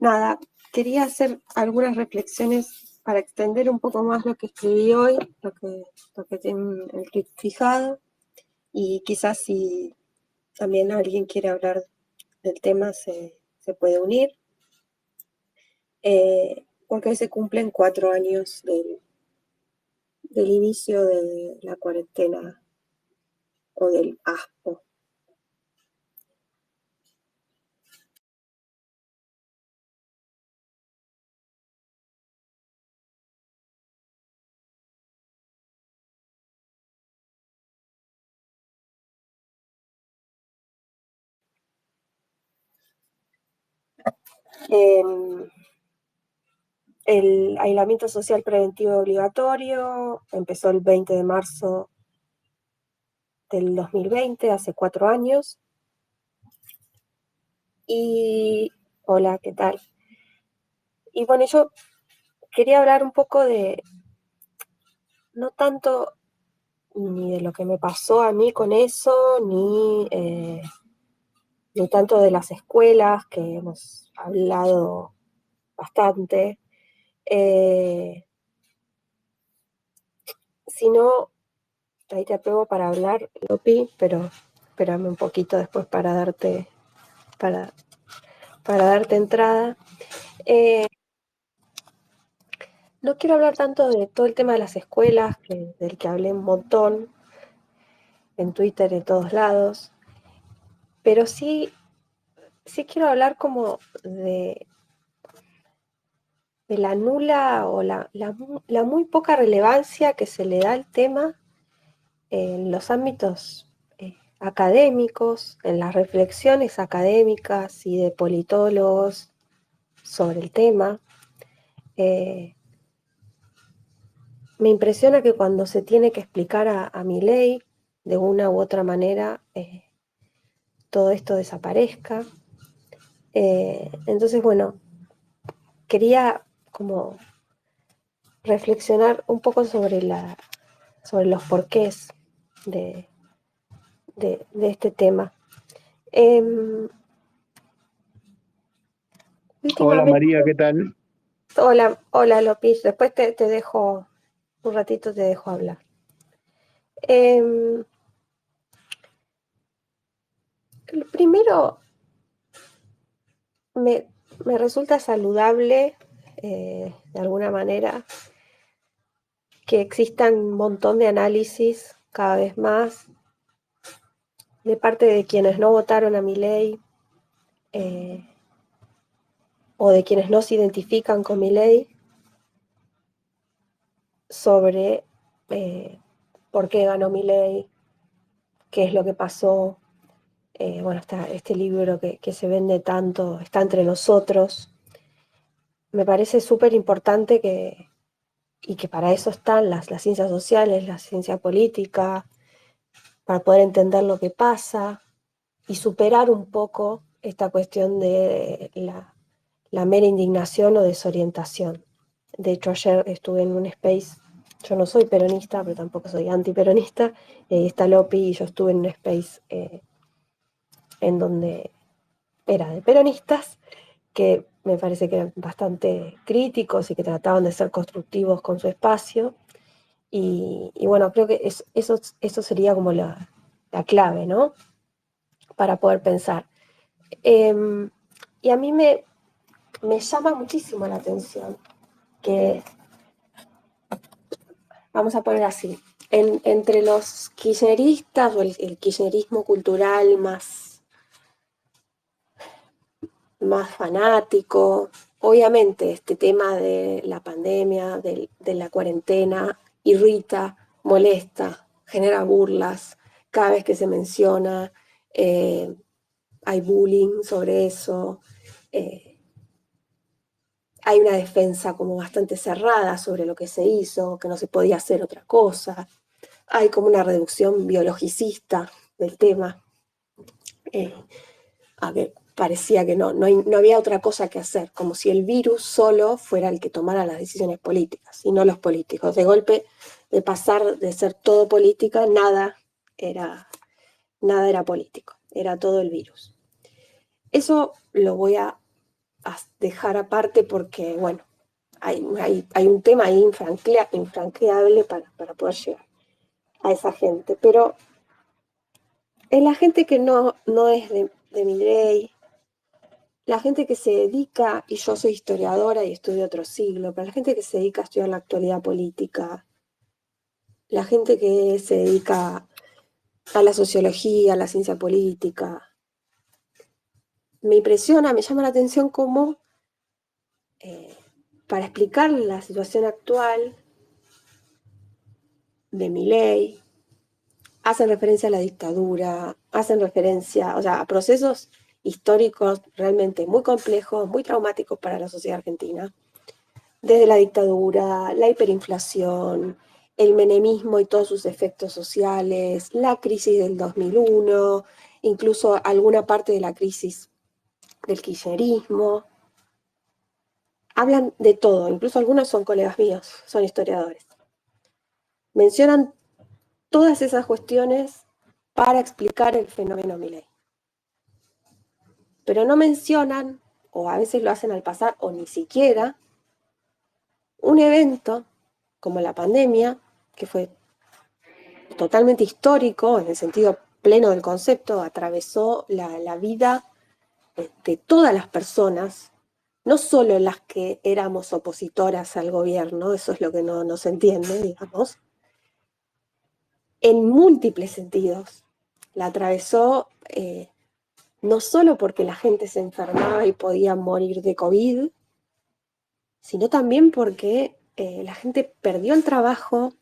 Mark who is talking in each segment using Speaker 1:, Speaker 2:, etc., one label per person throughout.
Speaker 1: Nada, quería hacer algunas reflexiones para extender un poco más lo que escribí hoy, lo que tengo en el clip fijado, y quizás si también alguien quiere hablar del tema se puede unir, porque hoy se cumplen 4 años del inicio de la cuarentena o del ASPO. El aislamiento social preventivo obligatorio empezó el 20 de marzo del 2020, hace 4 años. Y hola, ¿qué tal? Y bueno, yo quería hablar un poco no tanto ni de lo que me pasó a mí con eso, ni tanto de las escuelas, que hemos hablado bastante, sino, ahí te apruebo para hablar, Lopi, pero espérame un poquito después para, para darte entrada. No quiero hablar tanto de todo el tema de las escuelas, del que hablé un montón en Twitter, en todos lados, pero sí quiero hablar como de la nula o la muy poca relevancia que se le da al tema en los ámbitos académicos, en las reflexiones académicas y de politólogos sobre el tema. Me impresiona que cuando se tiene que explicar a Milei de una u otra manera, todo esto desaparezca. Entonces, bueno, quería como reflexionar un poco sobre los porqués de, de este tema.
Speaker 2: Hola
Speaker 1: Últimamente,
Speaker 2: María, ¿qué tal?
Speaker 1: hola Lopis, después te dejo, un ratito te dejo hablar. Primero, me resulta saludable, de alguna manera, que existan un montón de análisis cada vez más de parte de quienes no votaron a Milei, o de quienes no se identifican con Milei, sobre por qué ganó Milei, qué es lo que pasó. Bueno, está este libro que se vende tanto, Está entre nosotros. Me parece súper importante y que para eso están las ciencias sociales, la ciencia política, para poder entender lo que pasa y superar un poco esta cuestión de la mera indignación o desorientación. De hecho, ayer estuve en un space, yo no soy peronista, pero tampoco soy antiperonista, y ahí está Lopi, y yo estuve en un space en donde era de peronistas, que me parece que eran bastante críticos y que trataban de ser constructivos con su espacio. Y bueno, creo que eso sería como la clave, ¿no? Para poder pensar. Y a mí me llama muchísimo la atención que, vamos a poner así, entre los kirchneristas o el kirchnerismo cultural más fanático, obviamente este tema de la pandemia, de la cuarentena, irrita, molesta, genera burlas cada vez que se menciona, hay bullying sobre eso, hay una defensa como bastante cerrada sobre lo que se hizo, que no se podía hacer otra cosa, hay como una reducción biologicista del tema, a ver, parecía que no había otra cosa que hacer, como si el virus solo fuera el que tomara las decisiones políticas y no los políticos. De golpe, de pasar de ser todo política, nada era político, era todo el virus. Eso lo voy a dejar aparte porque, bueno, hay un tema ahí infranqueable para poder llegar a esa gente. Pero en la gente que no es de Milei, la gente que se dedica, y yo soy historiadora y estudio otro siglo, pero la gente que se dedica a estudiar la actualidad política, la gente que se dedica a la sociología, a la ciencia política, me impresiona, me llama la atención cómo eh, para explicar la situación actual de Milei, hacen referencia a la dictadura, hacen referencia, o sea, a procesos históricos realmente muy complejos, muy traumáticos para la sociedad argentina, desde la dictadura, la hiperinflación, el menemismo y todos sus efectos sociales, la crisis del 2001, incluso alguna parte de la crisis del kirchnerismo. Hablan de todo, incluso algunos son colegas míos, son historiadores. Mencionan todas esas cuestiones para explicar el fenómeno Milei. Pero no mencionan, o a veces lo hacen al pasar, o ni siquiera, un evento como la pandemia, que fue totalmente histórico en el sentido pleno del concepto, atravesó la vida de todas las personas, no solo las que éramos opositoras al gobierno, eso es lo que no se entiende, digamos, en múltiples sentidos. La atravesó no solo porque la gente se enfermaba y podía morir de COVID, sino también porque la gente perdió el trabajo,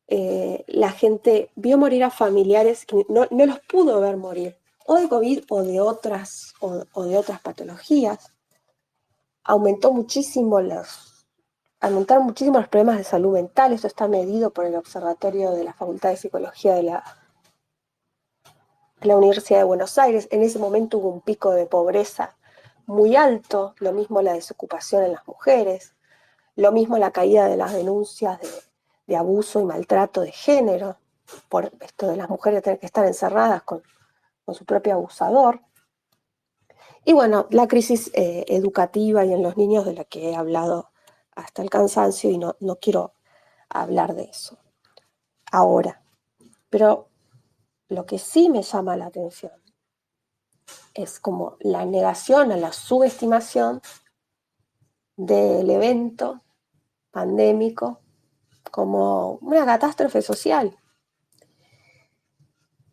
Speaker 1: la gente vio morir a familiares que no los pudo ver morir, o de COVID o de otras patologías. Aumentaron muchísimo los problemas de salud mental, esto está medido por el Observatorio de la Facultad de Psicología de la Universidad de Buenos Aires. En ese momento hubo un pico de pobreza muy alto, lo mismo la desocupación en las mujeres, lo mismo la caída de las denuncias de abuso y maltrato de género, por esto de las mujeres tener que estar encerradas con su propio abusador. Y bueno, la crisis educativa y en los niños de la que he hablado hasta el cansancio y no quiero hablar de eso ahora. Pero lo que sí me llama la atención es como la negación a la subestimación del evento pandémico como una catástrofe social.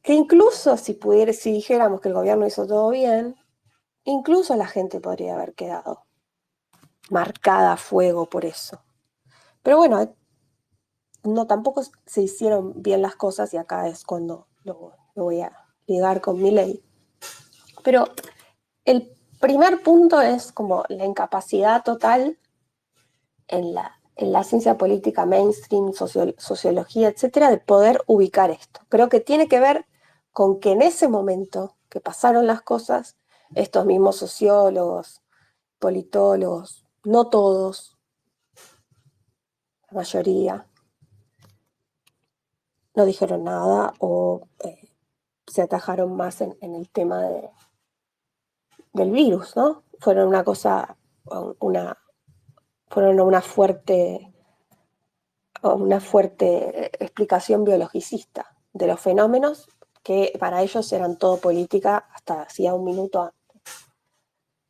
Speaker 1: Que incluso si dijéramos que el gobierno hizo todo bien, incluso la gente podría haber quedado marcada a fuego por eso. Pero bueno, no tampoco se hicieron bien las cosas y acá es cuando lo voy a ligar con mi ley. Pero el primer punto es como la incapacidad total en la ciencia política mainstream, sociología, etcétera, de poder ubicar esto. Creo que tiene que ver con que en ese momento que pasaron las cosas, estos mismos sociólogos, politólogos, no todos, la mayoría, no dijeron nada o se atajaron más en el tema del virus, ¿no? Fueron una cosa, fueron una fuerte explicación biologicista de los fenómenos que para ellos eran todo política hasta hacía un minuto antes.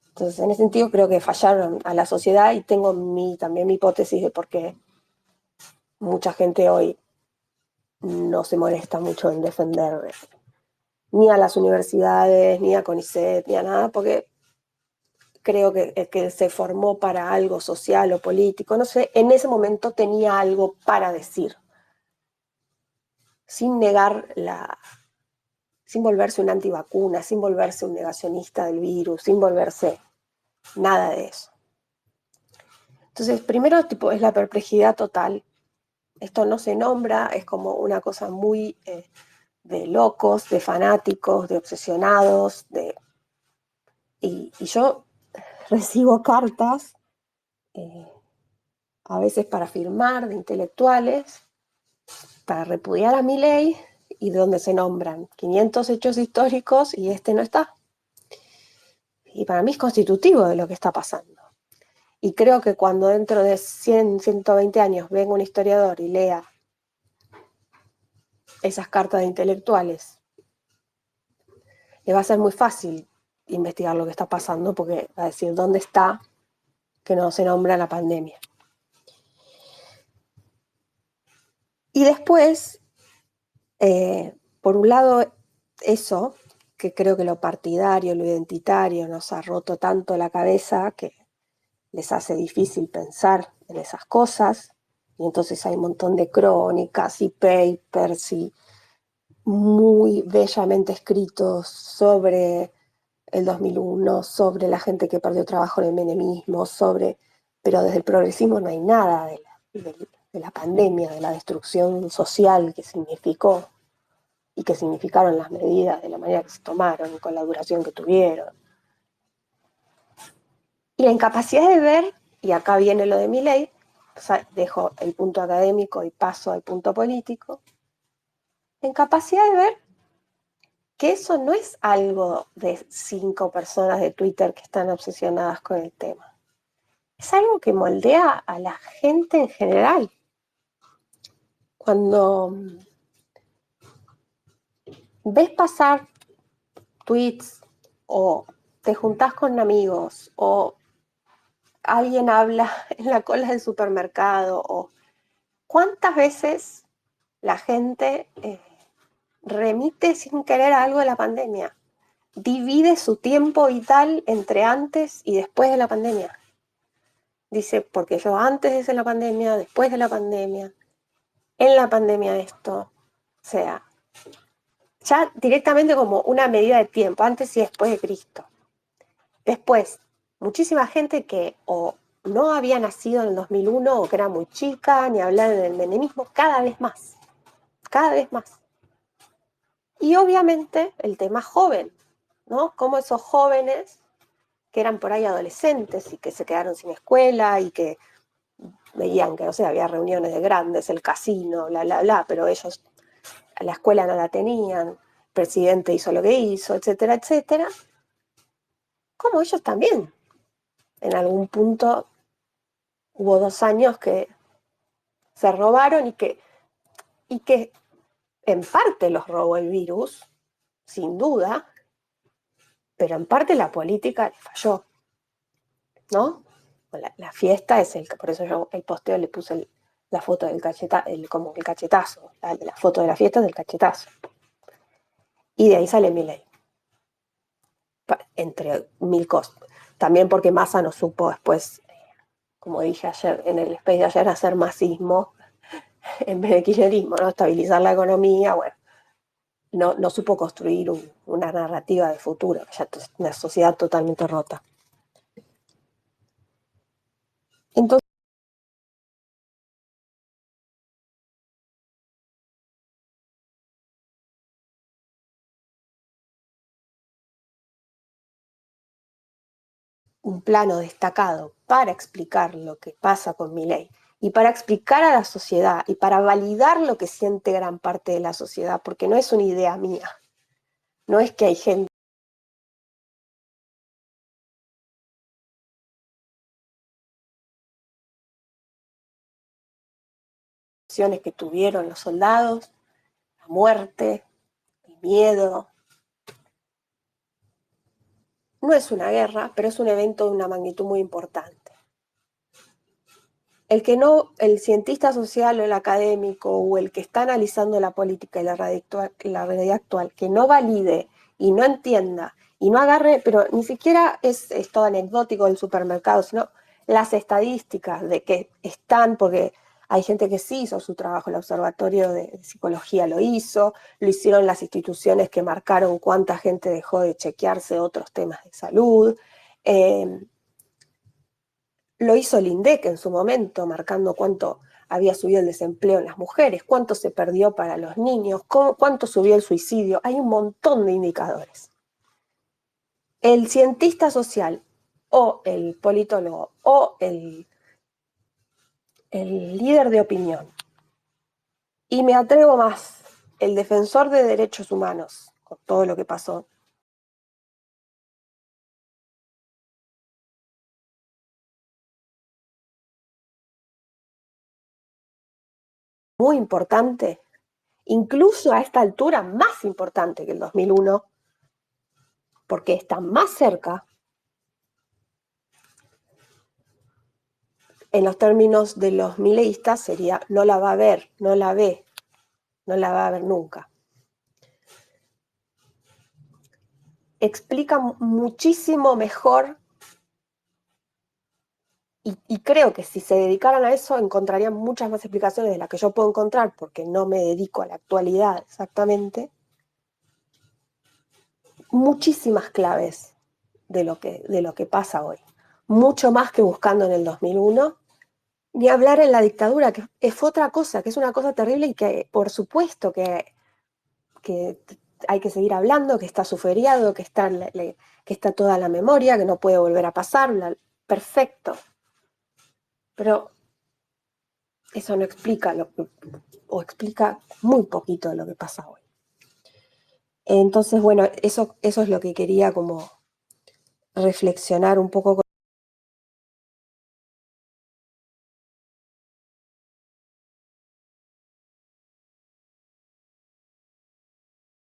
Speaker 1: Entonces, en ese sentido, creo que fallaron a la sociedad y tengo también mi hipótesis de por qué mucha gente hoy no se molesta mucho en defender ni a las universidades, ni a CONICET, ni a nada, porque creo que se formó para algo social o político, no sé, en ese momento tenía algo para decir, sin negar sin volverse un antivacuna, sin volverse un negacionista del virus, sin volverse nada de eso. Entonces, primero tipo, es la perplejidad total. Esto no se nombra, es como una cosa muy de locos, de fanáticos, de obsesionados, y yo recibo cartas, a veces para firmar, de intelectuales, para repudiar a Milei, y donde se nombran 500 hechos históricos y este no está. y para mí es constitutivo de lo que está pasando. Y creo que cuando dentro de 100, 120 años venga un historiador y lea esas cartas de intelectuales, le va a ser muy fácil investigar lo que está pasando porque va a decir dónde está que no se nombra la pandemia. Y después, por un lado, eso, que creo que lo partidario, lo identitario nos ha roto tanto la cabeza que les hace difícil pensar en esas cosas, y entonces hay un montón de crónicas y papers y muy bellamente escritos sobre el 2001, sobre la gente que perdió trabajo en el menemismo, pero desde el progresismo no hay nada de la pandemia, de la destrucción social que significó y que significaron las medidas de la manera que se tomaron y con la duración que tuvieron. Y la incapacidad de ver, y acá viene lo de Milei, o sea, dejo el punto académico y paso al punto político, la incapacidad de ver que eso no es algo de 5 personas de Twitter que están obsesionadas con el tema. Es algo que moldea a la gente en general. Cuando ves pasar tweets o te juntás con amigos o alguien habla en la cola del supermercado o cuántas veces la gente remite sin querer a algo de la pandemia, divide su tiempo vital entre antes y después de la pandemia. Dice, porque yo antes de la pandemia, después de la pandemia, en la pandemia esto, o sea, ya directamente como una medida de tiempo, antes y después de Cristo. Después, muchísima gente que o no había nacido en el 2001 o que era muy chica, ni hablar del menemismo, cada vez más, cada vez más. Y obviamente el tema joven, ¿no? Como esos jóvenes que eran por ahí adolescentes y que se quedaron sin escuela y que veían que, no sé, había reuniones de grandes, el casino, bla, bla, bla, pero ellos a la escuela no la tenían, el presidente hizo lo que hizo, etcétera, etcétera, como ellos también. En algún punto hubo 2 años que se robaron y que en parte los robó el virus, sin duda, pero en parte la política le falló, ¿no? La fiesta es por eso yo el posteo le puse la foto del como el cachetazo, la foto de la fiesta del cachetazo. Y de ahí sale Milei, entre mil cosas. También porque Massa no supo después, como dije ayer en el space de ayer, hacer masismo en vez de kirchnerismo, ¿no? Estabilizar la economía, bueno, no supo construir una narrativa de futuro, ya es una sociedad totalmente rota. Entonces, un plano destacado para explicar lo que pasa con Milei y para explicar a la sociedad y para validar lo que siente gran parte de la sociedad, porque no es una idea mía, no es que hay gente que tuvieron los soldados, la muerte, el miedo. No es una guerra, pero es un evento de una magnitud muy importante. El que no, el cientista social o el académico o el que está analizando la política y la realidad actual, que no valide y no entienda y no agarre, pero ni siquiera es todo anecdótico del supermercado, sino las estadísticas de que están, porque hay gente que sí hizo su trabajo, el Observatorio de Psicología lo hizo, lo hicieron las instituciones que marcaron cuánta gente dejó de chequearse otros temas de salud. Lo hizo el INDEC en su momento, marcando cuánto había subido el desempleo en las mujeres, cuánto se perdió para los niños, cuánto subió el suicidio. Hay un montón de indicadores. El cientista social o el politólogo o el líder de opinión, y me atrevo más, el defensor de derechos humanos, con todo lo que pasó, muy importante, incluso a esta altura más importante que el 2001, porque está más cerca, en los términos de los mileístas sería no la va a ver, no la ve, no la va a ver nunca. Explica muchísimo mejor y creo que si se dedicaran a eso encontrarían muchas más explicaciones de las que yo puedo encontrar porque no me dedico a la actualidad exactamente, muchísimas claves de lo que pasa hoy, mucho más que buscando en el 2001, ni hablar en la dictadura, que fue otra cosa, que es una cosa terrible y que por supuesto que hay que seguir hablando, que está suferiado, que está toda la memoria, que no puede volver a pasar, perfecto. Pero eso no explica o explica muy poquito de lo que pasa hoy. Entonces, bueno, eso es lo que quería como reflexionar un poco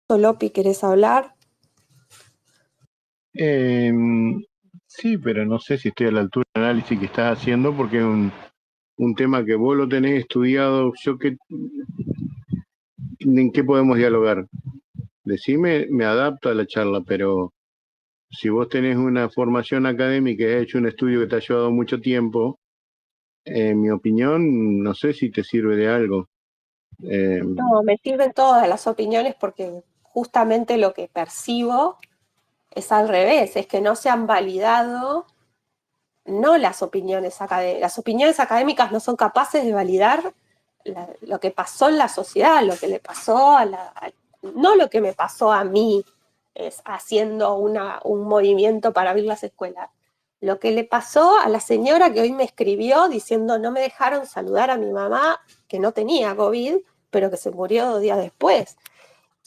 Speaker 1: con Lopi, ¿querés hablar?
Speaker 2: Sí, pero no sé si estoy a la altura del análisis que estás haciendo porque es un tema que vos lo tenés estudiado. ¿En qué podemos dialogar? Decime, me adapto a la charla, pero si vos tenés una formación académica y has hecho un estudio que te ha llevado mucho tiempo, en mi opinión, no sé si te sirve de algo.
Speaker 1: No, me sirven todas las opiniones porque justamente lo que percibo es al revés, es que no se han validado no las opiniones académicas. Las opiniones académicas no son capaces de validar lo que pasó en la sociedad, lo que le pasó no lo que me pasó a mí haciendo un movimiento para abrir las escuelas. Lo que le pasó a la señora que hoy me escribió diciendo no me dejaron saludar a mi mamá que no tenía COVID, pero que se murió 2 días después.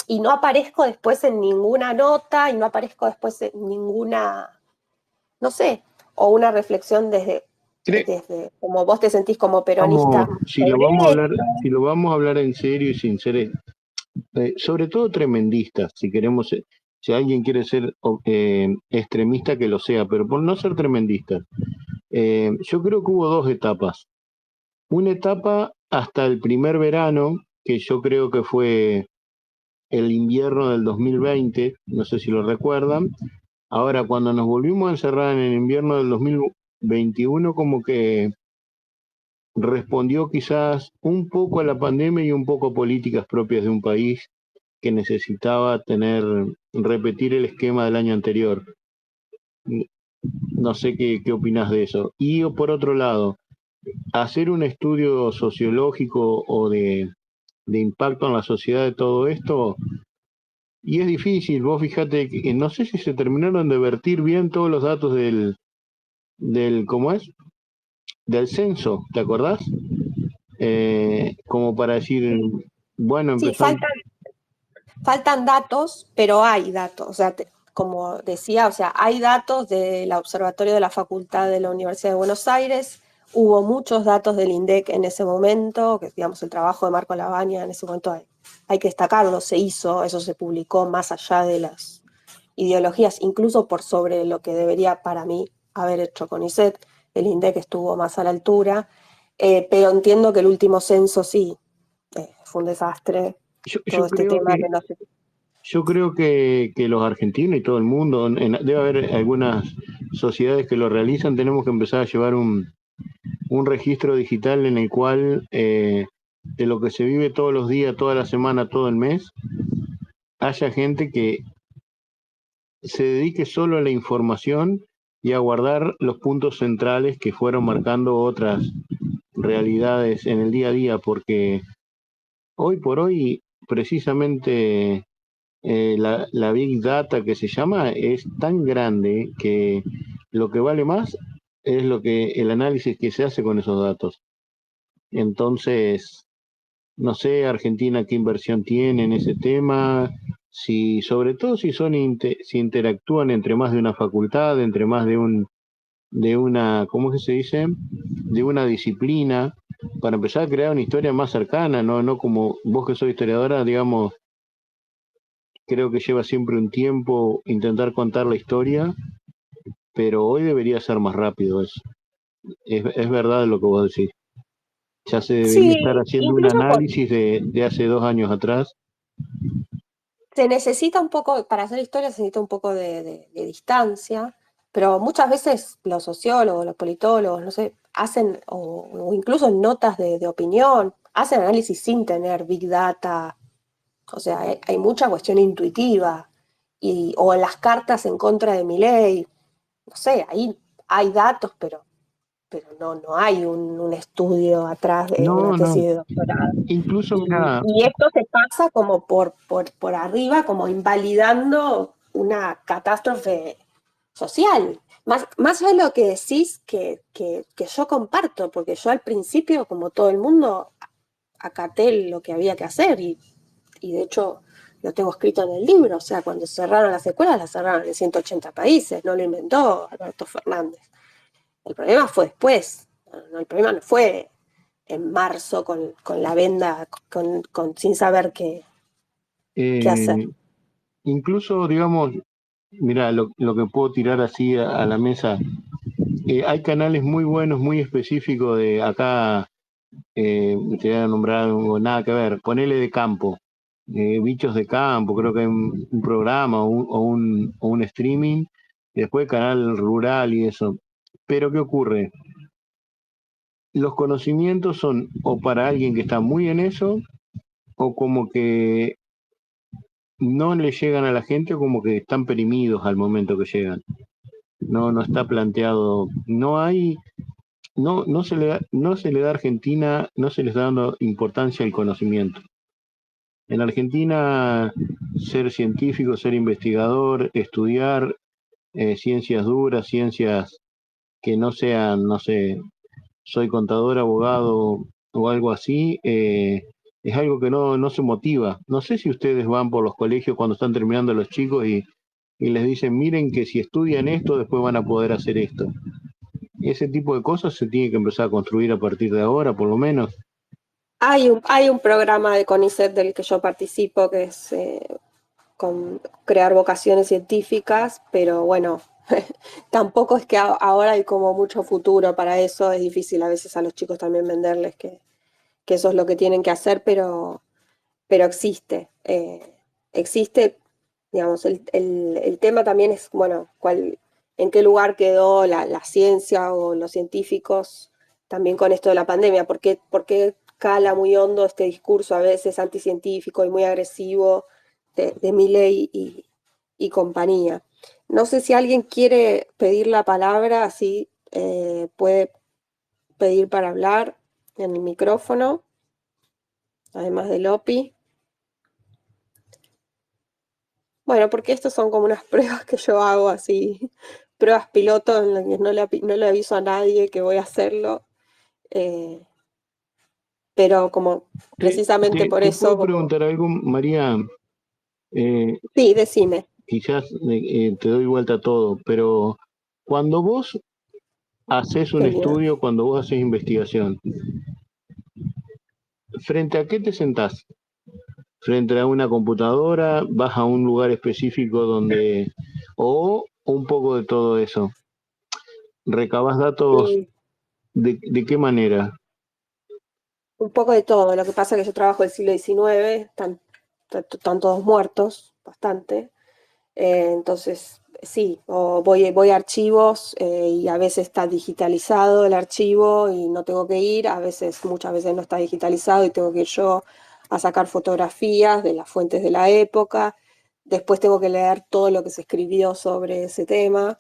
Speaker 1: Y no aparezco después en ninguna nota y no aparezco después en ninguna, no sé, o una reflexión desde como vos te sentís como peronista
Speaker 2: Si lo
Speaker 1: sobre
Speaker 2: vamos a hablar,
Speaker 1: esto.
Speaker 2: si lo vamos a hablar en serio y sin ser, sobre todo tremendistas, si queremos, si alguien quiere ser extremista que lo sea, pero por no ser tremendista. Yo creo que hubo dos etapas. Una etapa hasta el primer verano, que yo creo que fue el invierno del 2020, no sé si lo recuerdan. Ahora, cuando nos volvimos a encerrar en el invierno del 2021, como que respondió quizás un poco a la pandemia y un poco a políticas propias de un país que necesitaba repetir el esquema del año anterior. No sé qué opinas de eso. Y por otro lado, hacer un estudio sociológico o de impacto en la sociedad de todo esto, y es difícil. Vos fíjate que no sé si se terminaron de vertir bien todos los datos ¿cómo es? Del censo, ¿te acordás? Como para decir, bueno,
Speaker 1: Sí,
Speaker 2: empezamos.
Speaker 1: faltan datos, pero hay datos. O sea, como decía, o sea, hay datos del Observatorio de la Facultad de la Universidad de Buenos Aires. Hubo muchos datos del INDEC en ese momento, que digamos el trabajo de Marco Labaña en ese momento hay que destacarlo, se hizo, eso se publicó más allá de las ideologías, incluso por sobre lo que debería para mí haber hecho CONICET. El INDEC estuvo más a la altura, pero entiendo que el último censo sí, fue un desastre,
Speaker 2: Yo,
Speaker 1: todo
Speaker 2: yo
Speaker 1: este
Speaker 2: creo
Speaker 1: tema
Speaker 2: que
Speaker 1: que no sé.
Speaker 2: yo creo que los argentinos y todo el mundo, debe haber algunas sociedades que lo realizan, tenemos que empezar a llevar un registro digital en el cual de lo que se vive todos los días, toda la semana, todo el mes, haya gente que se dedique solo a la información y a guardar los puntos centrales que fueron marcando otras realidades en el día a día, porque hoy por hoy precisamente la Big Data que se llama es tan grande que lo que vale más es el análisis que se hace con esos datos. Entonces, no sé Argentina qué inversión tiene en ese tema, si sobre todo si interactúan entre más de una facultad, entre más de una, ¿cómo que se dice? De una disciplina, para empezar a crear una historia más cercana, no como vos que sos historiadora, digamos, creo que lleva siempre un tiempo intentar contar la historia, pero hoy debería ser más rápido eso. Es verdad lo que vos decís. Ya se debería estar
Speaker 1: Sí,
Speaker 2: haciendo un
Speaker 1: incluso
Speaker 2: análisis de hace 2 años atrás.
Speaker 1: se necesita un poco, para hacer historia se necesita un poco de distancia, pero muchas veces los sociólogos, los politólogos, no sé, hacen, o incluso en notas de opinión, hacen análisis sin tener big data, o sea, hay mucha cuestión intuitiva, o en las cartas en contra de Milei, no sé, ahí hay datos, pero no hay un estudio atrás de una
Speaker 2: No, no.
Speaker 1: tesis de doctorado.
Speaker 2: Incluso,
Speaker 1: Y,
Speaker 2: mira,
Speaker 1: y esto se pasa como por arriba, como invalidando una catástrofe social. Más allá de lo que decís que yo comparto, porque yo al principio, como todo el mundo, acaté lo que había que hacer y de hecho lo tengo escrito en el libro, o sea, cuando cerraron las escuelas, las cerraron en 180 países, no lo inventó Alberto Fernández. El problema fue después, el problema no fue en marzo con la venda, sin saber qué hacer.
Speaker 2: eh, incluso, digamos, mira, lo que puedo tirar así a la mesa, hay canales muy buenos, muy específicos de acá, te voy a nombrar algo, nada que ver, ponele de campo, bichos de campo, creo que hay un programa o un streaming, y después canal rural y eso. Pero ¿qué ocurre? Los conocimientos son o para alguien que está muy en eso, o como que no le llegan a la gente, o como que están perimidos al momento que llegan. No está planteado, no se le da a Argentina, no se les está dando importancia al conocimiento. En Argentina, ser científico, ser investigador, estudiar ciencias duras, ciencias que no sean, no sé, soy contador, abogado o algo así, es algo que no se motiva. No sé si ustedes van por los colegios cuando están terminando los chicos y les dicen, miren que si estudian esto, después van a poder hacer esto. Ese tipo de cosas se tiene que empezar a construir a partir de ahora, por lo menos.
Speaker 1: Hay un programa de CONICET del que yo participo que es con crear vocaciones científicas, pero bueno, tampoco es que ahora hay como mucho futuro para eso, es difícil a veces a los chicos también venderles que eso es lo que tienen que hacer, pero existe. Existe, digamos, el tema también es, bueno, en qué lugar quedó la ciencia o los científicos también con esto de la pandemia, por qué cala muy hondo este discurso a veces anticientífico y muy agresivo de Milei y compañía. No sé si alguien quiere pedir la palabra, así puede pedir para hablar en el micrófono, además de Lopi. Bueno, porque estos son como unas pruebas que yo hago así, pruebas piloto en las que no le aviso a nadie que voy a hacerlo, eh, pero como
Speaker 2: Te,
Speaker 1: precisamente
Speaker 2: te,
Speaker 1: por
Speaker 2: te
Speaker 1: eso,
Speaker 2: puedo
Speaker 1: como,
Speaker 2: preguntar algo, María. Eh,
Speaker 1: sí, decime,
Speaker 2: Quizás te doy vuelta a todo, pero cuando vos haces un
Speaker 1: qué miedo.
Speaker 2: estudio, cuando vos haces investigación, ¿frente a qué te sentás? ¿Frente a una computadora? ¿Vas a un lugar específico donde... o un poco de todo eso? ¿Recabás datos
Speaker 1: Mm,
Speaker 2: de qué manera?
Speaker 1: un poco de todo, lo que pasa es que yo trabajo del siglo XIX, están todos muertos, bastante, entonces sí, o voy a archivos y a veces está digitalizado el archivo y no tengo que ir, muchas veces no está digitalizado y tengo que ir yo a sacar fotografías de las fuentes de la época, después tengo que leer todo lo que se escribió sobre ese tema,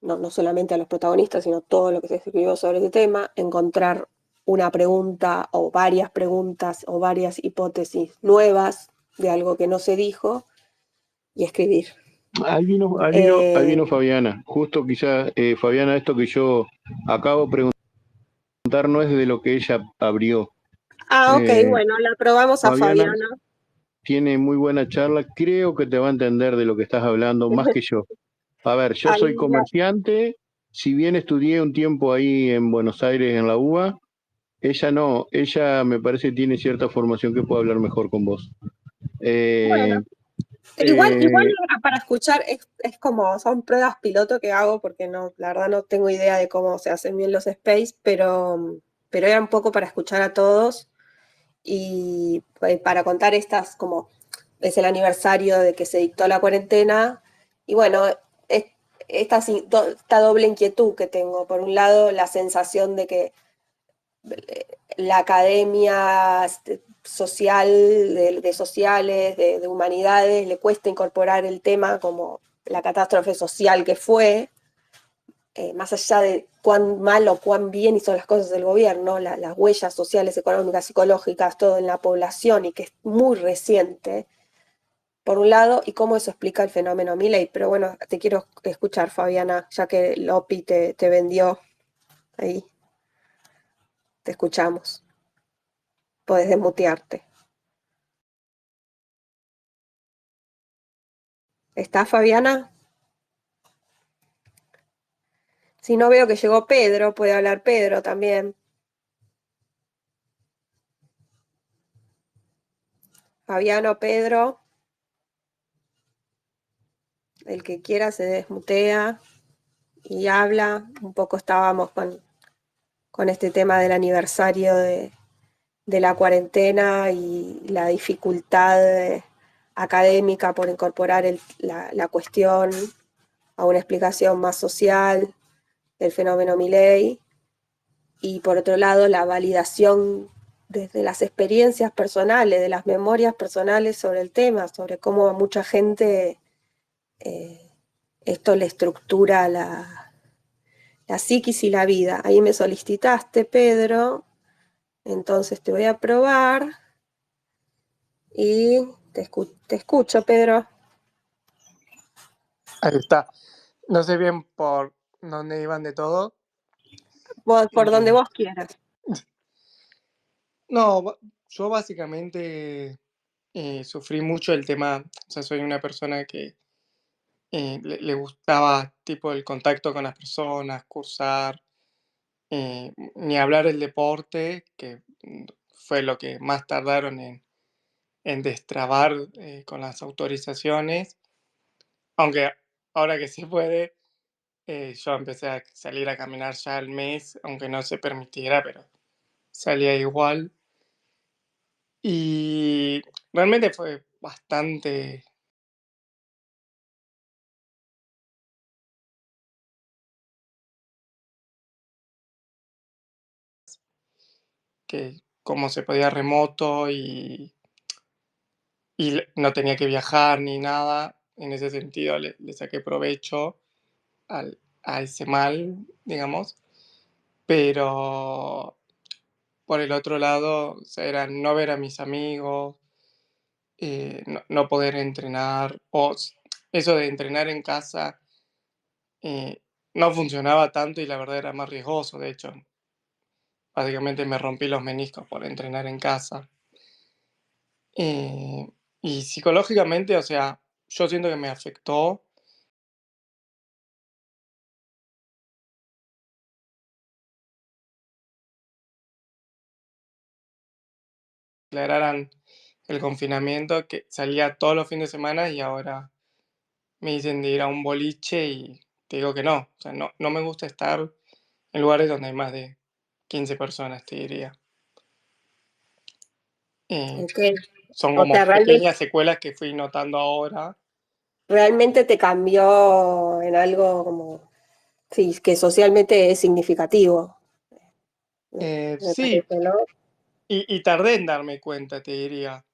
Speaker 1: no solamente a los protagonistas, sino todo lo que se escribió sobre ese tema, encontrar una pregunta o varias preguntas o varias hipótesis nuevas de algo que no se dijo y escribir.
Speaker 2: Ahí vino
Speaker 1: Eh,
Speaker 2: Fabiana. Justo quizás, Fabiana, esto que yo acabo de preguntar no es de lo que ella abrió.
Speaker 1: ok,
Speaker 2: Eh,
Speaker 1: bueno, la probamos a
Speaker 2: Fabiana
Speaker 1: Fabiana.
Speaker 2: tiene muy buena charla, creo que te va a entender de lo que estás hablando más que yo. A ver, yo soy
Speaker 1: Ahí
Speaker 2: comerciante, si bien estudié un tiempo ahí en Buenos Aires en la UBA, ella no, ella me parece que tiene cierta formación que puede hablar mejor con vos.
Speaker 1: Bueno,
Speaker 2: Eh,
Speaker 1: igual
Speaker 2: eh,
Speaker 1: para escuchar es como, son pruebas piloto que hago porque no, la verdad no tengo idea de cómo se hacen bien los space, pero era un poco para escuchar a todos y para contar estas como es el aniversario de que se dictó la cuarentena y bueno, es, esta doble inquietud que tengo. Por un lado, la sensación de que la academia social, de sociales, de humanidades, le cuesta incorporar el tema como la catástrofe social que fue, más allá de cuán mal o cuán bien hizo las cosas del gobierno, las huellas sociales, económicas, psicológicas, todo en la población y que es muy reciente, por un lado, y cómo eso explica el fenómeno Milei. Pero bueno, te quiero escuchar, Fabiana, ya que Lopi te vendió ahí, te escuchamos. Podés desmutearte. ¿Está Fabiana? Si no veo que llegó Pedro, puede hablar Pedro también. Fabiano, Pedro, el que quiera se desmutea y habla. Un poco estábamos con este tema del aniversario de la cuarentena y la dificultad académica por incorporar la cuestión a una explicación más social del fenómeno Milei. Y por otro lado, la validación desde las experiencias personales, de las memorias personales sobre el tema, sobre cómo a mucha gente eh, esto le estructura la psiquis y la vida. Ahí me solicitaste, Pedro, entonces te voy a probar y te escucho, Pedro.
Speaker 3: Ahí está. No sé bien por dónde iban de todo.
Speaker 1: Vos, por donde vos quieras.
Speaker 3: No, yo básicamente sufrí mucho el tema, o sea, soy una persona que le gustaba tipo el contacto con las personas, cursar, ni hablar del deporte, que fue lo que más tardaron en destrabar con las autorizaciones, aunque ahora que se puede, yo empecé a salir a caminar ya al mes, aunque no se permitiera, pero salía igual. Y realmente fue bastante que como se podía remoto y no tenía que viajar ni nada, en ese sentido le saqué provecho a ese mal, digamos, pero por el otro lado, o sea, era no ver a mis amigos, no poder entrenar, eso de entrenar en casa no funcionaba tanto y la verdad era más riesgoso, de hecho, básicamente me rompí los meniscos por entrenar en casa. Eh, y psicológicamente, o sea, yo siento que me afectó. Declararan el confinamiento, que salía todos los fines de semana y ahora me dicen de ir a un boliche y te digo que no. O sea, no me gusta estar en lugares donde hay más de 15 personas, te diría. Eh,
Speaker 1: Ok.
Speaker 3: son
Speaker 1: O sea,
Speaker 3: como pequeñas secuelas que fui notando ahora.
Speaker 1: realmente te cambió en algo como, sí, que socialmente es significativo, me
Speaker 3: Sí,
Speaker 1: parece, ¿no?
Speaker 3: y tardé en darme cuenta, te diría.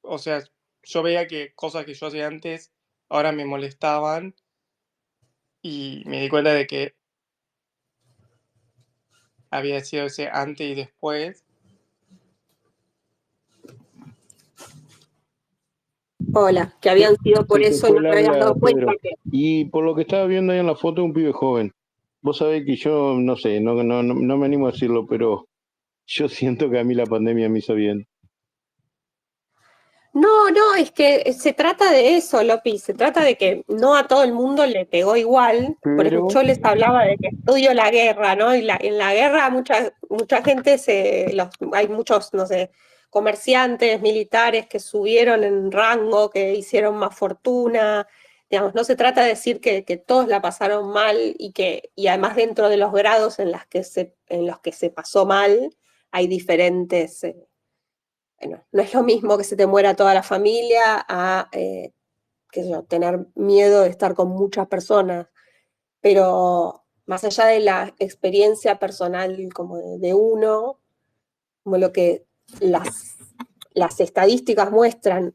Speaker 3: O sea, yo veía que cosas que yo hacía antes ahora me molestaban y me di cuenta de que había sido ese antes y después.
Speaker 1: Hola, que
Speaker 2: se,
Speaker 1: habían sido por
Speaker 2: se te
Speaker 1: eso y
Speaker 2: fue
Speaker 1: no
Speaker 2: el
Speaker 1: te habías
Speaker 2: habla,
Speaker 1: dado cuenta
Speaker 2: Pedro.
Speaker 1: que,
Speaker 2: Y por lo que estaba viendo ahí en la foto, un pibe joven. Vos sabés que yo, no sé, no me animo a decirlo, pero yo siento que a mí la pandemia me hizo bien.
Speaker 1: No, no, es que se trata de eso, Lopi, se trata de que no a todo el mundo le pegó igual. Por ejemplo,
Speaker 2: Pero
Speaker 1: yo les hablaba de que estudio la guerra, ¿no? Y en la guerra mucha gente hay muchos, no sé, comerciantes, militares que subieron en rango, que hicieron más fortuna. Digamos, no se trata de decir que todos la pasaron mal y además dentro de los grados en los que se pasó mal, hay diferentes. Bueno, no es lo mismo que se te muera toda la familia a, qué sé yo, tener miedo de estar con muchas personas, pero más allá de la experiencia personal como de uno, como lo que las, las estadísticas muestran,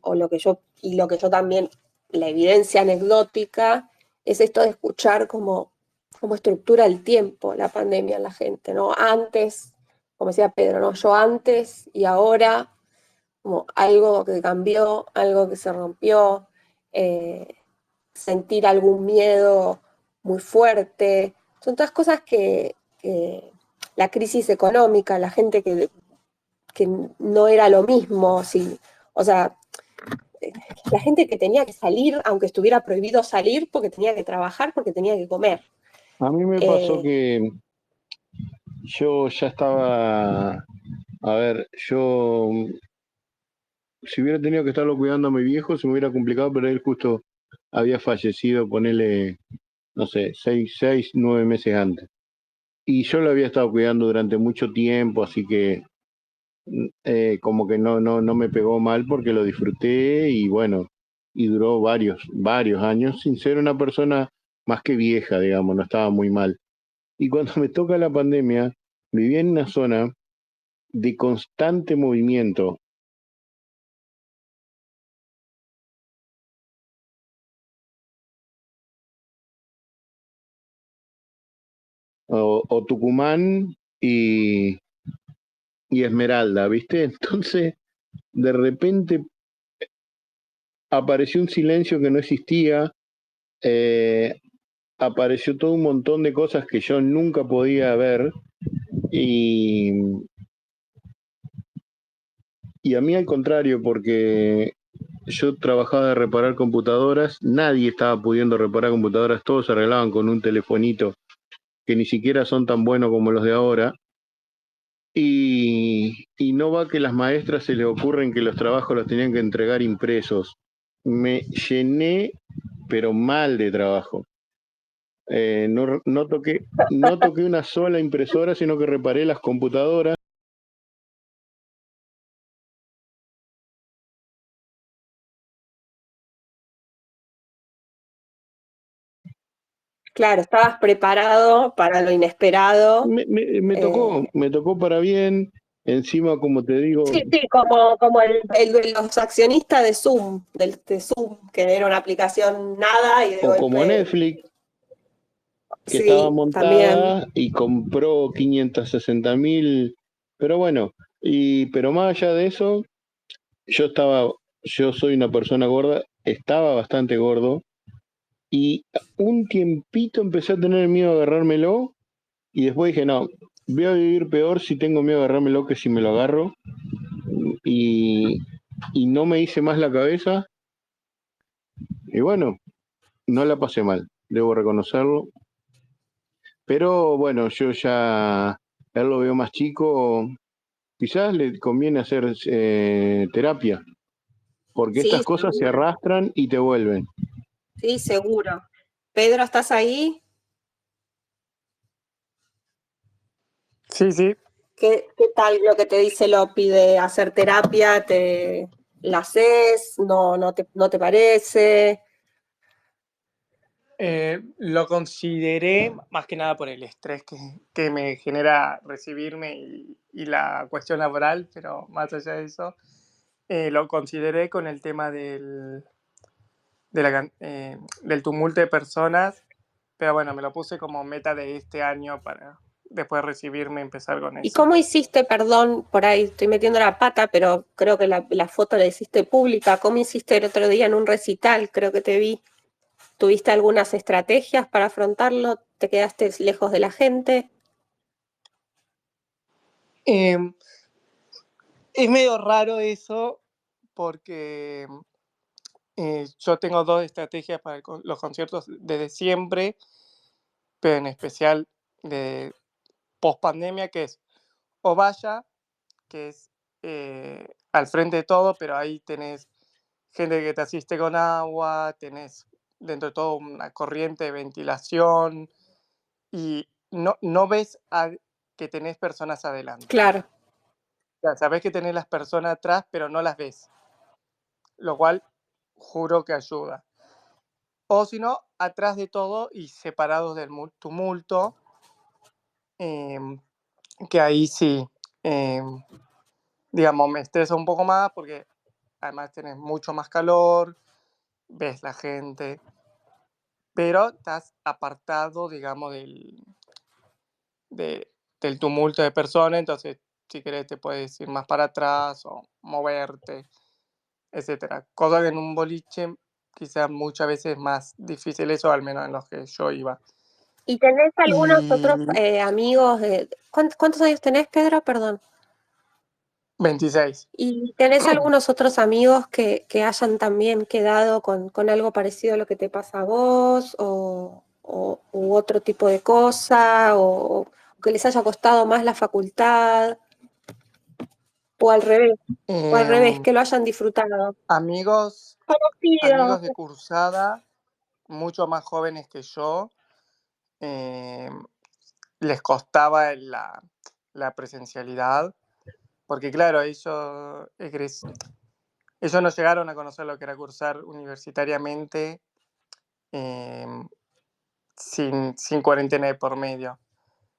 Speaker 1: y lo que yo también, la evidencia anecdótica, es esto de escuchar cómo estructura el tiempo la pandemia en la gente, ¿no? Antes, como decía Pedro, ¿no? Yo antes y ahora como algo que cambió, algo que se rompió, eh, sentir algún miedo muy fuerte. Son todas cosas que la crisis económica, la gente que no era lo mismo, sí, o sea, la gente que tenía que salir, aunque estuviera prohibido salir, porque tenía que trabajar, porque tenía que comer.
Speaker 2: a mí me pasó
Speaker 1: Eh,
Speaker 2: que yo ya estaba, a ver, yo si hubiera tenido que estarlo cuidando a mi viejo se me hubiera complicado, pero él justo había fallecido, ponele, no sé, 9 meses antes. Y yo lo había estado cuidando durante mucho tiempo, así que como que no me pegó mal porque lo disfruté y bueno, y duró varios años sin ser una persona más que vieja, digamos, no estaba muy mal. Y cuando me toca la pandemia, vivía en una zona de constante movimiento. O Tucumán y Esmeralda, ¿viste? Entonces, de repente apareció un silencio que no existía, eh, apareció todo un montón de cosas que yo nunca podía ver y, y a mí al contrario, porque yo trabajaba de reparar computadoras, nadie estaba pudiendo reparar computadoras, todos se arreglaban con un telefonito que ni siquiera son tan buenos como los de ahora. Y no va que las maestras se les ocurren que los trabajos los tenían que entregar impresos. Me llené, pero mal de trabajo. No toqué una sola impresora, sino que reparé las computadoras.
Speaker 1: claro, estabas preparado para lo inesperado.
Speaker 2: Me
Speaker 1: eh,
Speaker 2: tocó para bien. Encima, como te digo,
Speaker 1: Sí, sí, como el de los accionistas de Zoom, de Zoom, que era una aplicación nada y de
Speaker 2: o como
Speaker 1: golpe,
Speaker 2: Netflix, que estaba
Speaker 1: sí, también.
Speaker 2: montada y compró 560.000. Pero bueno, pero más allá de eso, yo estaba, yo soy una persona gorda, estaba bastante gordo y un tiempito empecé a tener miedo a agarrármelo y después dije, no, voy a vivir peor si tengo miedo a agarrármelo que si me lo agarro y, y no me hice más la cabeza y bueno, no la pasé mal, debo reconocerlo, pero bueno, yo ya, él lo veo más chico, quizás le conviene hacer terapia, porque estas
Speaker 1: Sí,
Speaker 2: cosas se
Speaker 1: seguro,
Speaker 2: arrastran y te vuelven.
Speaker 1: sí, seguro. Pedro, ¿estás ahí?
Speaker 3: Sí, sí.
Speaker 1: ¿Qué tal lo que te dice Lopi de hacer terapia? ¿La haces? ¿No te parece?
Speaker 3: Lo consideré más que nada por el estrés que me genera recibirme y la cuestión laboral, pero más allá de eso, lo consideré con el tema del tumulto de personas, pero bueno, me lo puse como meta de este año para después de recibirme empezar con
Speaker 1: ¿Y
Speaker 3: eso.
Speaker 1: cómo hiciste, perdón, por ahí estoy metiendo la pata, pero creo que la foto la hiciste pública? ¿Cómo hiciste el otro día en un recital? Creo que te vi. ¿Tuviste algunas estrategias para afrontarlo? ¿Te quedaste lejos de la gente?
Speaker 3: Eh, es medio raro eso, porque yo tengo dos estrategias para los conciertos desde siempre, pero en especial de post pandemia, que es o vaya, que es al frente de todo, pero ahí tenés gente que te asiste con agua, tenés dentro de todo una corriente de ventilación y no ves que tenés personas adelante.
Speaker 1: Claro.
Speaker 3: O sea, sabés que tenés las personas atrás, pero no las ves, lo cual juro que ayuda. O si no, atrás de todo y separados del tumulto, que ahí sí, digamos, me estresa un poco más porque además tenés mucho más calor, ves la gente, pero estás apartado, digamos, del tumulto de personas, entonces si querés te puedes ir más para atrás o moverte, etcétera. Cosa que en un boliche quizás muchas veces es más difícil eso, al menos en los que yo iba.
Speaker 1: ¿Y tenés algunos otros
Speaker 3: Y
Speaker 1: amigos ¿cuántos años tenés, Pedro? Perdón.
Speaker 3: 26.
Speaker 1: ¿Y tenés algunos otros amigos que hayan también quedado con algo parecido a lo que te pasa a vos u otro tipo de cosa o que les haya costado más la facultad o al revés, que lo hayan disfrutado?
Speaker 3: Amigos
Speaker 1: Conocidos.
Speaker 3: de cursada, mucho más jóvenes que yo, les costaba la presencialidad, porque claro, ellos no llegaron a conocer lo que era cursar universitariamente sin cuarentena de por medio.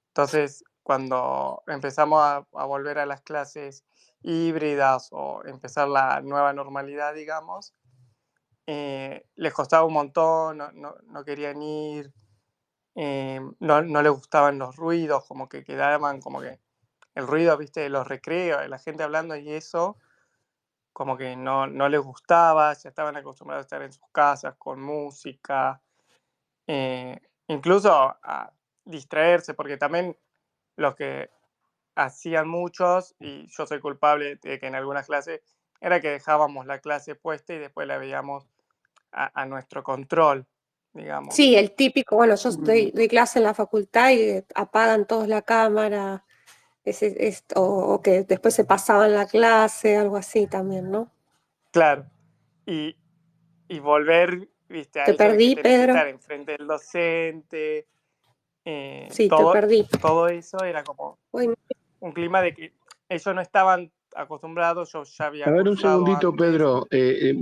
Speaker 3: Entonces, cuando empezamos a volver a las clases híbridas o empezar la nueva normalidad, digamos, les costaba un montón, no querían ir, no les gustaban los ruidos, como que quedaban como que el ruido, viste, de los recreos, de la gente hablando y eso, como que no les gustaba, ya estaban acostumbrados a estar en sus casas con música, incluso a distraerse, porque también lo que hacían muchos, y yo soy culpable de que en algunas clases, era que dejábamos la clase puesta y después la veíamos a nuestro control, digamos.
Speaker 1: Sí, el típico, bueno, yo doy clase en la facultad y apagan todos la cámara, o que después se pasaban la clase, algo así también, ¿no?
Speaker 3: Claro. Y volver, viste, a
Speaker 1: Te
Speaker 3: eso de que
Speaker 1: perdí,
Speaker 3: tenés que
Speaker 1: Pedro.
Speaker 3: estar enfrente del docente,
Speaker 1: Sí, te perdí.
Speaker 3: todo eso era como
Speaker 1: Uy,
Speaker 3: un clima de que ellos no estaban acostumbrados, yo ya
Speaker 2: A
Speaker 3: había
Speaker 2: ver, un
Speaker 3: cursado
Speaker 2: segundito,
Speaker 3: antes.
Speaker 2: Pedro.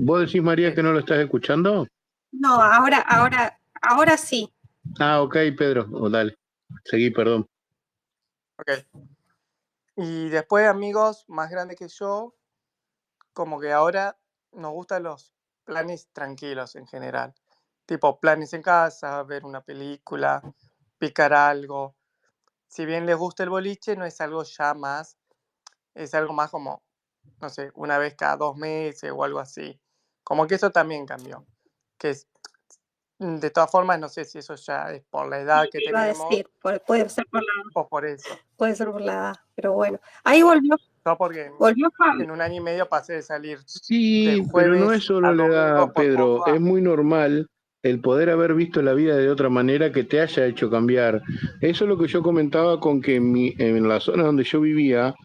Speaker 2: ¿Vos decís, María, que no lo estás escuchando?
Speaker 1: no, ahora sí.
Speaker 2: Ah, ok, Pedro. Dale. Seguí, perdón.
Speaker 3: Ok. Y después amigos más grandes que yo, como que ahora nos gustan los planes tranquilos en general. Tipo planes en casa, ver una película, picar algo. Si bien les gusta el boliche, no es algo ya más, es algo más como, no sé, una vez cada 2 meses o algo así. Como que eso también cambió. Que es, de todas formas, no sé si eso ya es por la edad que
Speaker 1: Te iba a
Speaker 3: tenemos
Speaker 1: decir, puede ser por
Speaker 3: o por eso.
Speaker 1: la edad, pero bueno. Ahí volvió,
Speaker 3: Yo porque
Speaker 1: volvió Fabi.
Speaker 3: en un año y medio pasé de salir de
Speaker 2: Sí, pero no es
Speaker 3: jueves
Speaker 2: solo
Speaker 3: a
Speaker 2: la edad,
Speaker 3: domingo por
Speaker 2: Pedro.
Speaker 3: poco
Speaker 2: Es
Speaker 3: a...
Speaker 2: muy normal el poder haber visto la vida de otra manera que te haya hecho cambiar. Eso es lo que yo comentaba con que en la zona donde yo vivía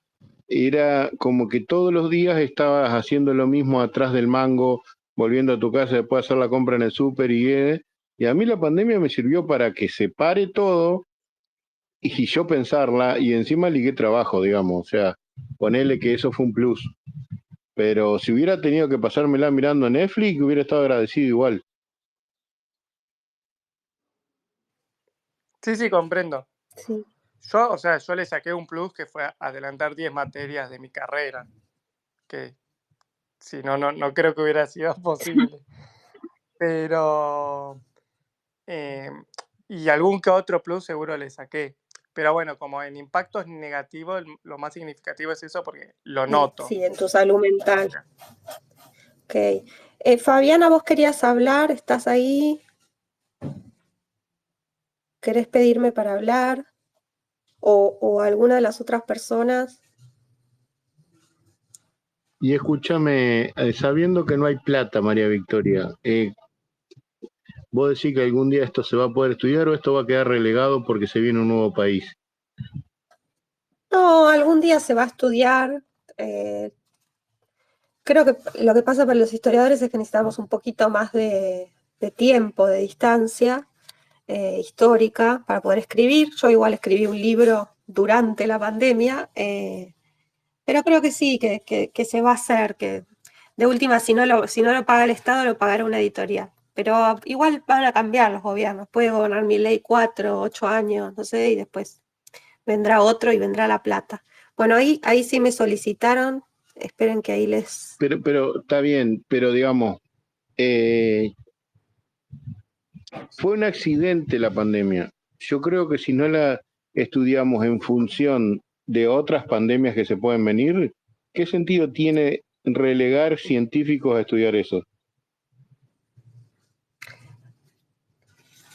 Speaker 2: era como que todos los días estabas haciendo lo mismo atrás del mango, volviendo a tu casa después de hacer la compra en el súper y a mí la pandemia me sirvió para que se pare todo y yo pensarla y encima ligué trabajo, digamos. O sea, ponele que eso fue un plus. Pero si hubiera tenido que pasármela mirando Netflix, hubiera estado agradecido igual.
Speaker 3: Sí, sí, comprendo.
Speaker 1: Sí.
Speaker 3: Yo, o sea, yo le saqué un plus que fue adelantar 10 materias de mi carrera, que si no, no creo que hubiera sido posible. Pero, eh, y algún que otro plus seguro le saqué. Pero bueno, como en impactos negativos, lo más significativo es eso porque lo noto.
Speaker 1: Sí, en tu salud mental. Ok. Fabiana, vos querías hablar, ¿estás ahí? ¿Querés pedirme para hablar? ¿O alguna de las otras personas?
Speaker 2: Y escúchame, sabiendo que no hay plata, María Victoria, ¿vos decís que algún día esto se va a poder estudiar o esto va a quedar relegado porque se viene un nuevo país?
Speaker 1: No, algún día se va a estudiar. eh, Creo que lo que pasa para los historiadores es que necesitamos un poquito más de tiempo, de distancia histórica para poder escribir. Yo igual escribí un libro durante la pandemia, pero creo que sí, que se va a hacer, que de última, si no lo paga el Estado, lo pagará una editorial. Pero igual van a cambiar los gobiernos. Puede gobernar Milei 4, 8 años, no sé, y después vendrá otro y vendrá la plata. Bueno, ahí sí me solicitaron. Esperen que ahí les...
Speaker 2: Pero está bien, pero digamos, eh, fue un accidente la pandemia. Yo creo que si no la estudiamos en función de otras pandemias que se pueden venir, ¿qué sentido tiene relegar científicos a estudiar eso?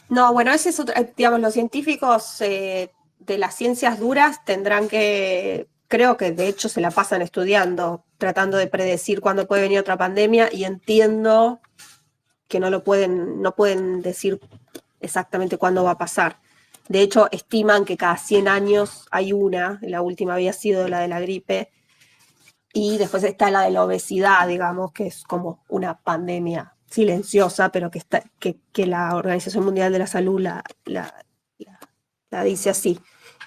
Speaker 1: No, bueno, ese es otro, digamos, los científicos de las ciencias duras tendrán que, creo que de hecho se la pasan estudiando, tratando de predecir cuándo puede venir otra pandemia y entiendo que no pueden decir exactamente cuándo va a pasar. De hecho, estiman que cada 100 años hay una, la última había sido la de la gripe, y después está la de la obesidad, digamos, que es como una pandemia silenciosa, pero que la Organización Mundial de la Salud la dice así.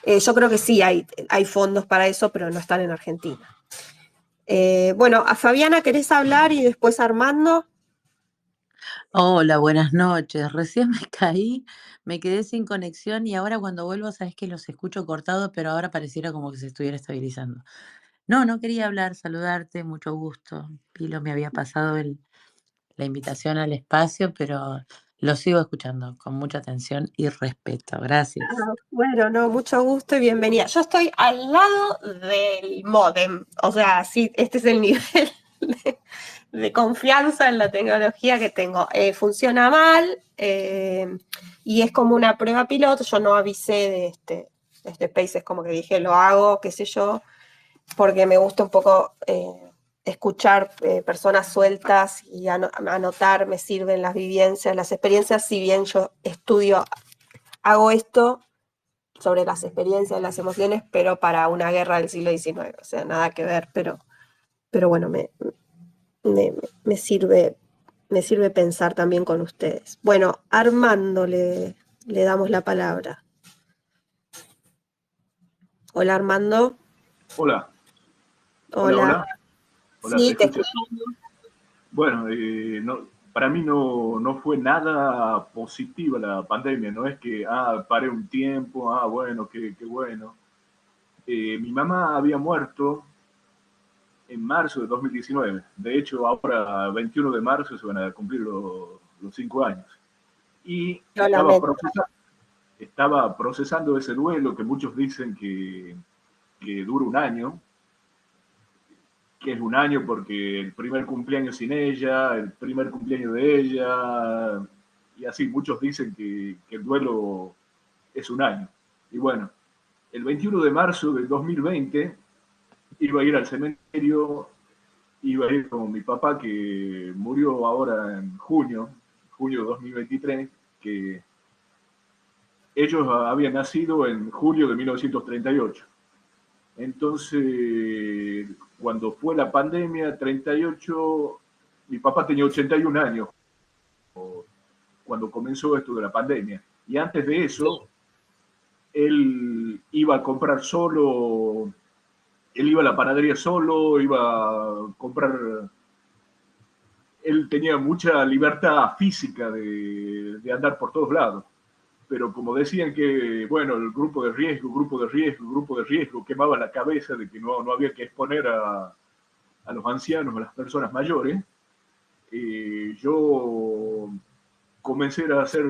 Speaker 1: Yo creo que sí hay fondos para eso, pero no están en Argentina. Bueno, a Fabiana, ¿querés hablar? Y después Armando.
Speaker 4: Hola, buenas noches. Recién me caí, me quedé sin conexión y ahora cuando vuelvo sabes que los escucho cortados, pero ahora pareciera como que se estuviera estabilizando. No, no quería hablar, saludarte, mucho gusto. Pilo me había pasado la invitación al espacio, pero lo sigo escuchando con mucha atención y respeto. Gracias.
Speaker 1: Bueno, no, mucho gusto y bienvenida. Yo estoy al lado del módem, o sea, sí, este es el nivel de, de confianza en la tecnología que tengo. Funciona mal y es como una prueba piloto. Yo no avisé de este Space, es como que dije, lo hago, qué sé yo, porque me gusta un poco escuchar personas sueltas y anotar, me sirven las vivencias, las experiencias, si bien yo estudio, hago esto sobre las experiencias, las emociones, pero para una guerra del siglo XIX, o sea, nada que ver, pero bueno, me, me sirve, me sirve pensar también con ustedes. Bueno, Armando le damos la palabra. Hola Armando.
Speaker 5: Hola, hola,
Speaker 1: Hola.
Speaker 5: hola, hola, ¿me
Speaker 1: Sí, te
Speaker 5: escuchas?
Speaker 1: escucho.
Speaker 5: Bueno, para mí no fue nada positiva la pandemia, no es que, paré un tiempo, bueno, qué bueno. Mi mamá había muerto en marzo de 2019, de hecho ahora 21 de marzo se van a cumplir los 5 años. Y
Speaker 1: Lo lamento.
Speaker 5: estaba procesando ese duelo que muchos dicen que dura un año, que es un año porque el primer cumpleaños sin ella, el primer cumpleaños de ella, y así muchos dicen que el duelo es un año. Y bueno, el 21 de marzo del 2020 iba a ir al cementerio, iba a ir con mi papá que murió ahora en junio de 2023, que ellos habían nacido en julio de 1938. Entonces, cuando fue la pandemia, 38, mi papá tenía 81 años cuando comenzó esto de la pandemia. Y antes de eso, él iba a comprar solo, él iba a la panadería solo, iba a comprar, él tenía mucha libertad física de andar por todos lados. Pero como decían que, bueno, el grupo de riesgo, quemaba la cabeza de que no había que exponer a los ancianos, a las personas mayores, yo comencé a hacer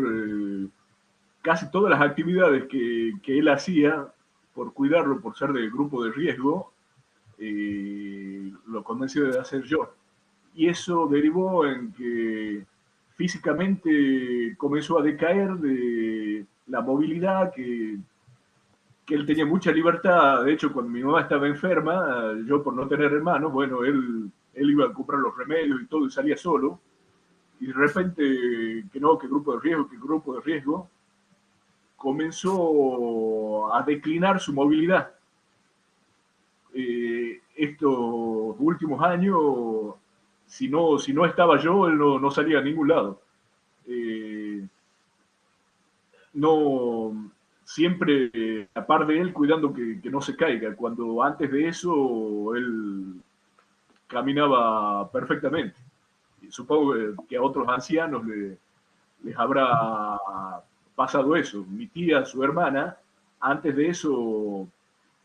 Speaker 5: casi todas las actividades que él hacía por cuidarlo, por ser del grupo de riesgo, lo comencé a hacer yo. Y eso derivó en que físicamente comenzó a decaer de la movilidad que él tenía mucha libertad. De hecho, cuando mi mamá estaba enferma, yo por no tener hermanos, bueno, él iba a comprar los remedios y todo y salía solo. Y de repente, que no, que grupo de riesgo, comenzó a declinar su movilidad. Estos últimos años, si no estaba yo, él no salía a ningún lado. No, siempre a par de él, cuidando que no se caiga, cuando antes de eso él caminaba perfectamente. Y supongo que a otros ancianos les habrá pasado eso. Mi tía, su hermana, antes de eso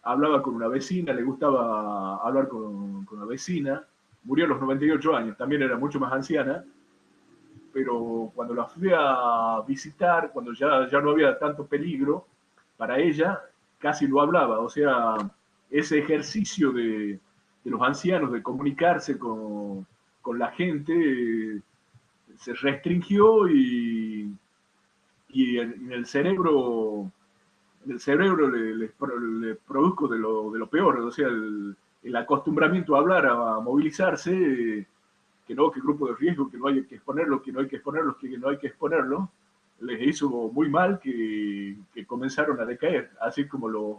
Speaker 5: hablaba con una vecina, le gustaba hablar con una vecina, murió a los 98 años, también era mucho más anciana, pero cuando la fui a visitar, cuando ya no había tanto peligro para ella, casi lo hablaba. O sea, ese ejercicio de los ancianos de comunicarse con la gente se restringió y en el cerebro le produjo de lo peor. O sea, el acostumbramiento a hablar, a movilizarse, que grupo de riesgo, que no hay que exponerlo, que no hay que exponerlo, que no hay que exponerlo, les hizo muy mal que comenzaron a decaer, así como los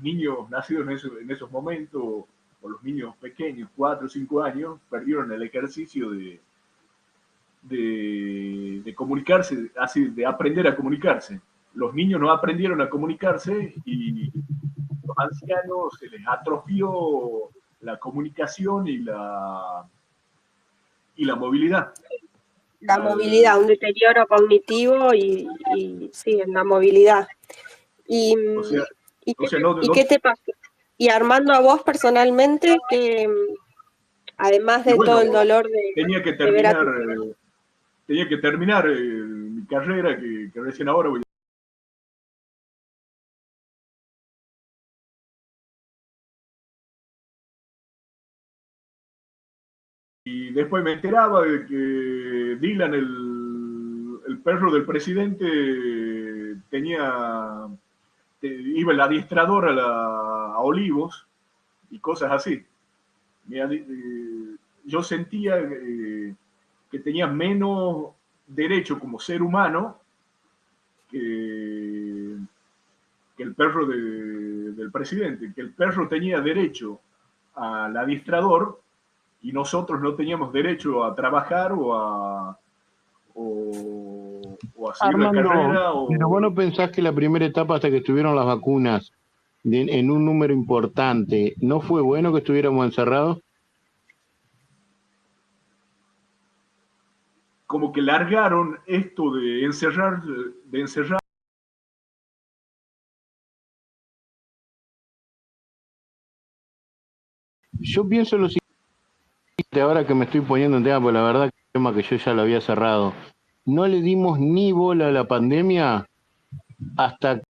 Speaker 5: niños nacidos en esos momentos, o los niños pequeños, 4 o 5 años, perdieron el ejercicio de comunicarse, así, de aprender a comunicarse. Los niños no aprendieron a comunicarse y los ancianos se les atrofió la comunicación y la movilidad.
Speaker 1: La movilidad, un deterioro cognitivo y sí, en la movilidad. ¿Y qué te pasó? Y Armando, a vos personalmente, que además de todo el dolor de
Speaker 5: tenía que terminar mi carrera, que recién ahora voy. Y después me enteraba de que Dylan, el perro del presidente, iba el adiestrador a Olivos y cosas así. Yo sentía que tenía menos derecho como ser humano que el perro del presidente, que el perro tenía derecho al adiestrador y nosotros no teníamos derecho a trabajar o a seguir
Speaker 2: Armando,
Speaker 5: la carrera.
Speaker 2: Pero vos no pensás que la primera etapa hasta que estuvieron las vacunas en un número importante, ¿no fue bueno que estuviéramos encerrados?
Speaker 5: Como que largaron esto de encerrar.
Speaker 2: Yo pienso lo siguiente, ahora que me estoy poniendo en tema, porque la verdad que es un tema que yo ya lo había cerrado. No le dimos ni bola a la pandemia hasta